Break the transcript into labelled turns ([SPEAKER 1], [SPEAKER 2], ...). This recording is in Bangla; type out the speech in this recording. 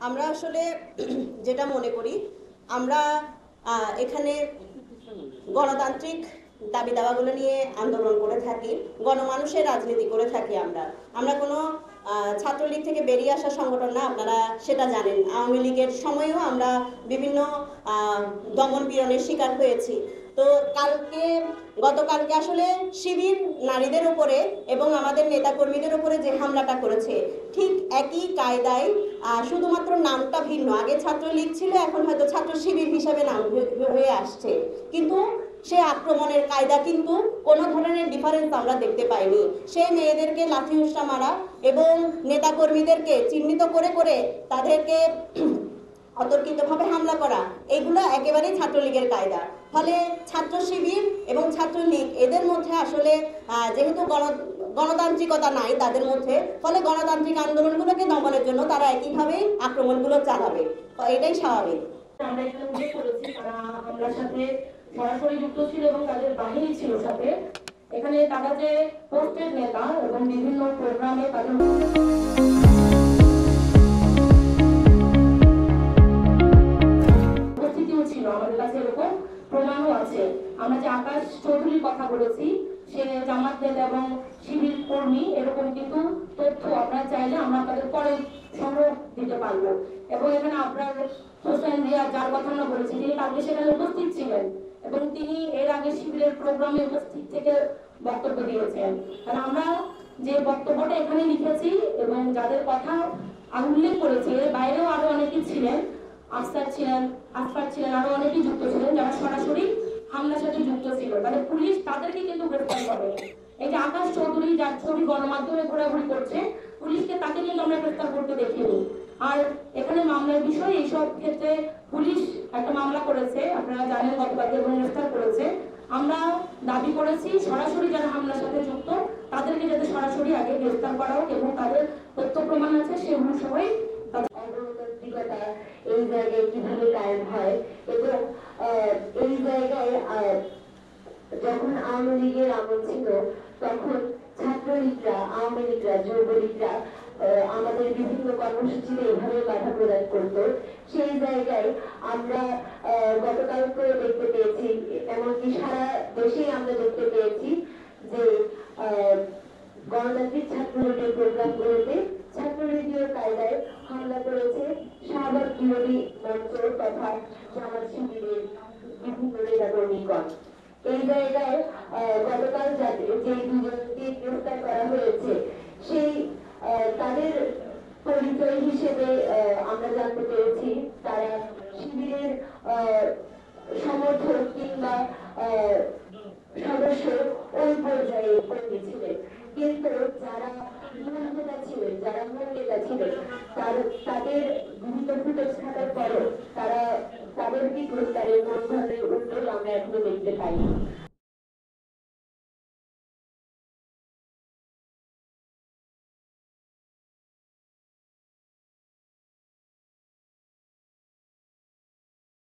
[SPEAKER 1] আমরা আসলে যেটা মনে করি, আমরা এখানে গণতান্ত্রিক দাবি দাওয়াগুলো নিয়ে আন্দোলন করে থাকি, গণমানুষের রাজনীতি করে থাকি। আমরা কোনো ছাত্রলীগ থেকে বেরিয়ে আসা সংগঠন না, আপনারা সেটা জানেন। আওয়ামী লীগের সময়ও আমরা বিভিন্ন দমন পীড়নের শিকার হয়েছি। তো গতকালকে আসলে শিবির নারীদের উপরে এবং আমাদের নেতাকর্মীদের উপরে যে হামলাটা করেছে, ঠিক একই কায়দায়, শুধুমাত্র নামটা ভিন্ন। আগে ছাত্রলীগ ছিল, এখন হয়তো ছাত্র শিবির হিসাবে নাম হয়ে আসছে, কিন্তু সে আক্রমণের কায়দা কিন্তু কোনো ধরনের ডিফারেন্স আমরা দেখতে পাইনি। সেই মেয়েদেরকে লাঠি উষ্টা মারা এবং নেতাকর্মীদেরকে চিহ্নিত করে করে তাদেরকে অতর্কিতভাবে হামলা করা, এগুলো একেবারেই ছাত্রলীগের কায়দা। ফলে ছাত্র শিবির এবং ছাত্রলীগ এদের মধ্যে আসলে যেহেতু গণতান্ত্রিকতা নাই তাদের মধ্যে, ফলে গণতান্ত্রিক আন্দোলনগুলোকে দমনের জন্য তারা একইভাবেই আক্রমণগুলো চালাবে, এটাই স্বাভাবিক।
[SPEAKER 2] আমরা এখানে উল্লেখ করেছি তারা হামলার সাথে সরাসরি যুক্ত ছিল এবং তাদের বাহিনী ছিল সাথে। এখানে তারা যে পোস্টের নেতা এবং বিভিন্ন প্রোগ্রামে তাদের উপস্থিতিও ছিল, আমাদের কাছে এরকম প্রমাণও আছে। আমরা যে আকাশ চৌধুরীর কথা বলেছি, সে জামাত নেতা এবং শিবির কর্মী, এরকম কিন্তু তথ্য আপনারা চাইলে আমরা আপনাদের পরে সংগ্রহ দিতে পারবো। এবং এখানে আপনার হোসেন রিয়া, যার কথা আমরা বলেছি, তিনি কালকে সেখানে উপস্থিত ছিলেন এবং তিনি এর আগে শিবিরের প্রোগ্রামে উপস্থিত থেকে বক্তব্য দিয়েছেন। কারণ আমরা যে বক্তব্যটা এখানে লিখেছি এবং যাদের কথা উল্লেখ করেছি, এর বাইরেও আরো অনেকে ছিলেন, আফসার ছিলেন, আরো অনেকেই যুক্ত ছিলেন যারা সরাসরি হামলার সাথে যুক্ত ছিল। মানে পুলিশ তাদেরকে কিন্তু গ্রেফতার করে। এই যে আকাশ চৌধুরী, যার ছবি গণমাধ্যমে ঘোরাঘুরি করছে, পুলিশকে তাকে কিন্তু আমরা গ্রেফতার করতে দেখিনি। আর এখানে মামলার বিষয়, এইসব ক্ষেত্রে পুলিশ একটা মামলা করেছে, আপনারা জানেন, গতকালকে এবং গ্রেফতার করেছে। আমরা দাবি করেছি সরাসরি যারা হামলার সাথে যুক্ত তাদেরকে যাতে সরাসরি আগে গ্রেফতার করা হোক এবং তাদের তথ্য প্রমাণ আছে সেগুলো সবাই
[SPEAKER 3] গণতান্ত্রিকতা এই জায়গায় কিভাবে কায়েম হয় এবং এই জায়গায় যখন আওয়ামী লীগের আমল ছিল তখন ছাত্রলীগরা, আওয়ামী লীগরা, যুবলীগরা আমাদের বিভিন্ন কর্মসূচিতে এভাবে বাধা প্রদান করত। সেই জায়গায় আমরা গতকালকে দেখতে পেয়েছি, এমনকি সারা দেশেই আমরা দেখতে পেয়েছি যে গণতান্ত্রিক ছাত্রলীগের প্রোগ্রামগুলোতে ছাত্রলীগীয় কায়দায় হামলা করেছে শাহবাগ বিরোধী মঞ্চ তথা জামাত শিবিরের বিভিন্ন নেতাকর্মীগণ। এই জায়গায় গতকাল যে দুজনকে গ্রেফতার করা হয়েছে, সেই তাদের পরিচয় হিসেবে আমরা জানতে পেরেছি তারা শিবিরের সমর্থক কিংবা সদস্য ওই পর্যায়ে কর্মী ছিলেন। কিন্তু যারা মূল নেতা ছিলেন, তাদের বিভিন্ন ফুটেজ থাকার পরও তাদেরকে গ্রেফতারের কোন ধরনের উদ্যোগ আমরা এখনো দেখতে পাইনি।